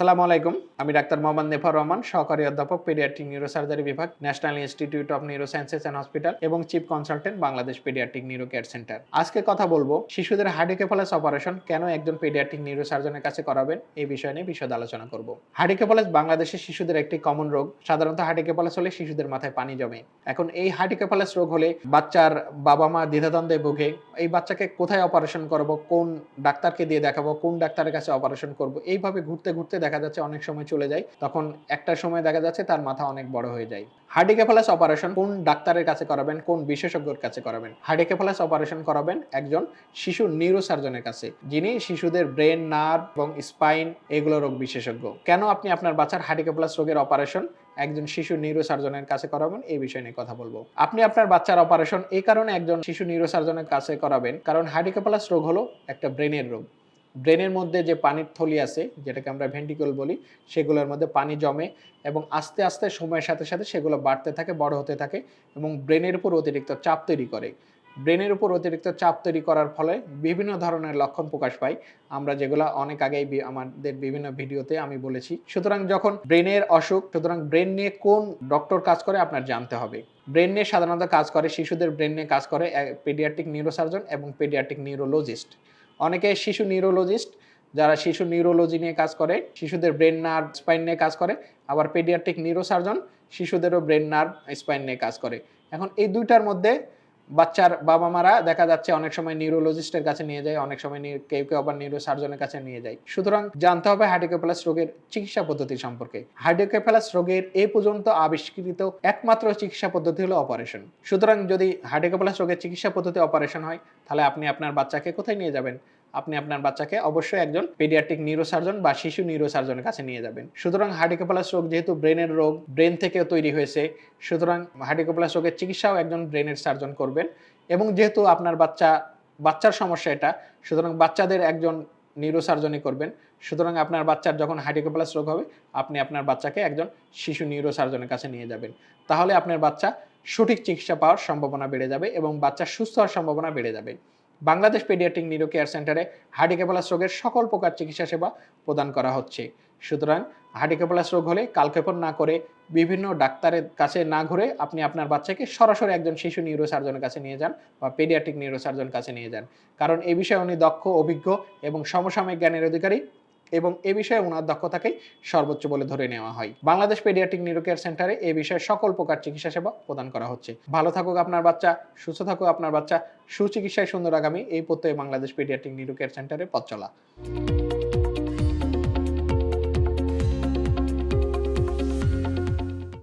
আসসালামু আলাইকুম। আমি ডাক্তার মোহাম্মদ নেফার রহমান, সহকারী অধ্যাপক পেডিয়াট্রিক নিউরোসার্জারি বিভাগ, national institute of neurosciences and hospital এবং chief consultant Bangladesh paediatric neuro care centre. আজকে কথা বলবো শিশুদের হার্ডিকেফালাস অপারেশন কেন একজন পেডিয়াট্রিক নিউরোসার্জনের কাছে করাবেন এই বিষয় নিয়ে বিশদ আলোচনা করব। হার্ডিকেফালাস বাংলাদেশের শিশুদের একটি কমন রোগ। সাধারণত হার্ডিকেফালাস হলে শিশুদের মাথায় পানি জমে। এখন এই হার্ডিকেফালাস রোগ হলে বাচ্চার বাবা মা দ্বিধাদ্বন্দ্বে ভোগে। এই বাচ্চাকে কোথায় অপারেশন করব, কোন ডাক্তারকে দিয়ে দেখাবো, কোন ডাক্তারের কাছে অপারেশন করব, এইভাবে ঘুরতে ঘুরতে দেখা যাচ্ছে অনেক সময় চলে যায়। তখন একটা সময় দেখা যাচ্ছে তার মাথা অনেক বড় হয়ে যায়। হার্ডিকেফালাস অপারেশন কোন ডাক্তারের কাছে করাবেন, কোন বিশেষজ্ঞের কাছে করাবেন? হার্ডিকেফালাস অপারেশন করাবেন একজন শিশু নিউরোসার্জনের কাছে, যিনি শিশুদের ব্রেন, নার্ভ এবং স্পাইন এগুলো রোগ বিশেষজ্ঞ। কেন আপনি আপনার বাচ্চার হার্ডিকেফালাস রোগের অপারেশন একজন শিশু নিউরোসার্জনের কাছে করাবেন এই বিষয় নিয়ে কথা বলবো। আপনি আপনার বাচ্চার অপারেশন এই কারণে একজন শিশু নিউরোসার্জনের কাছে করাবেন কারণ হার্ডিকেফালাস রোগ হলো একটা ব্রেনের রোগ। ব্রেনের মধ্যে যে পানির থলি আছে, যেটাকে আমরা ভেন্ট্রিকল বলি, সেগুলোর মধ্যে পানি জমে এবং আস্তে আস্তে সময়ের সাথে সাথে সেগুলো বাড়তে থাকে, বড় হতে থাকে এবং ব্রেনের উপর অতিরিক্ত চাপ তৈরি করে। ব্রেনের উপর অতিরিক্ত চাপ তৈরি করার ফলে বিভিন্ন ধরনের লক্ষণ প্রকাশ পায়, আমরা যেগুলো অনেক আগেই আমাদের বিভিন্ন ভিডিওতে আমি বলেছি। সুতরাং যখন ব্রেনের অসুখ, সুতরাং ব্রেন নিয়ে কোন ডক্টর কাজ করে আপনার জানতে হবে। ব্রেন নিয়ে সাধারণত কাজ করে, শিশুদের ব্রেন নিয়ে কাজ করে পেডিয়াট্রিক নিউরোসার্জন এবং পেডিয়াট্রিক নিউরোলজিস্ট। অনেকে শিশু নিউরোলজিস্ট, যারা শিশু নিউরোলজি নিয়ে কাজ করে, শিশুদের ব্রেন, নার্ভ, স্পাইন নিয়ে কাজ করে। আবার পেডিয়াট্রিক নিউরোসার্জন শিশুদেরও ব্রেন, নার্ভ, স্পাইন নিয়ে কাজ করে। এখন এই দুইটার মধ্যে বাচ্চার বাবা মারা দেখা যাচ্ছে অনেক সময় নিউরোলজিস্টের কাছে নিয়ে যায়, অনেক সময় কেউ কেউ আবার নিউরোসার্জনের কাছে নিয়ে যায়। সুতরাং জানতে হবে হার্ডিকেফালাস রোগের চিকিৎসা পদ্ধতি সম্পর্কে। হার্ডিকেফালাস রোগের এ পর্যন্ত আবিষ্কৃত একমাত্র চিকিৎসা পদ্ধতি হলো অপারেশন। সুতরাং যদি হার্ডিকেফালাস রোগের চিকিৎসা পদ্ধতি অপারেশন হয়, তাহলে আপনি আপনার বাচ্চাকে কোথায় নিয়ে যাবেন? আপনি আপনার বাচ্চাকে অবশ্যই একজন পেডিয়াট্রিক নিউরোসার্জন বা শিশু নিউরোসার্জনের কাছে নিয়ে যাবেন। সুতরাং হার্ডিকেফালাস রোগ যেহেতু ব্রেনের রোগ, ব্রেন থেকে তৈরি হয়েছে, সুতরাং হার্ডিকেফালাস রোগের চিকিৎসাও একজন ব্রেনের সার্জন করবেন। এবং যেহেতু আপনার বাচ্চার সমস্যা এটা, সুতরাং বাচ্চাদের একজন নিউরোসার্জনই করবেন। সুতরাং আপনার বাচ্চার যখন হার্ডিকেফালাস রোগ হবে, আপনি আপনার বাচ্চাকে একজন শিশু নিউরোসার্জনের কাছে নিয়ে যাবেন। তাহলে আপনার বাচ্চা সঠিক চিকিৎসা পাওয়ার সম্ভাবনা বেড়ে যাবে এবং বাচ্চা সুস্থ হওয়ার সম্ভাবনা বেড়ে যাবে। বাংলাদেশ পেডিয়াট্রিক নিউরো কেয়ার সেন্টারে হার্ডিকেফালাস রোগের সকল প্রকার চিকিৎসা সেবা প্রদান করা হচ্ছে। সুতরাং হার্ডিকেফালাস রোগ হলে কালক্ষেপণ না করে, বিভিন্ন ডাক্তারের কাছে না ঘুরে আপনি আপনার বাচ্চাকে সরাসরি একজন শিশু নিউরোসার্জনের কাছে নিয়ে যান বা পেডিয়াট্রিক নিউরোসার্জনের কাছে নিয়ে যান। কারণ এ বিষয়ে উনি দক্ষ, অভিজ্ঞ এবং সমসাময়িক জ্ঞানের অধিকারী এবং এ বিষয়ে ওনার দক্ষতাকেই সর্বোচ্চ বলে ধরে নেওয়া হয়। বাংলাদেশ পেডিয়াট্রিক নিউরো কেয়ার সেন্টারে এই বিষয়ে সকল প্রকার চিকিৎসা সেবা প্রদান করা হচ্ছে। ভালো থাকুক আপনার বাচ্চা, সুস্থ থাকুক আপনার বাচ্চা, সুচিকিৎসায় সুন্দর আগামী, এই প্রত্যয়ে বাংলাদেশ পেডিয়াট্রিক নিউরো কেয়ার সেন্টারে পথ চলা।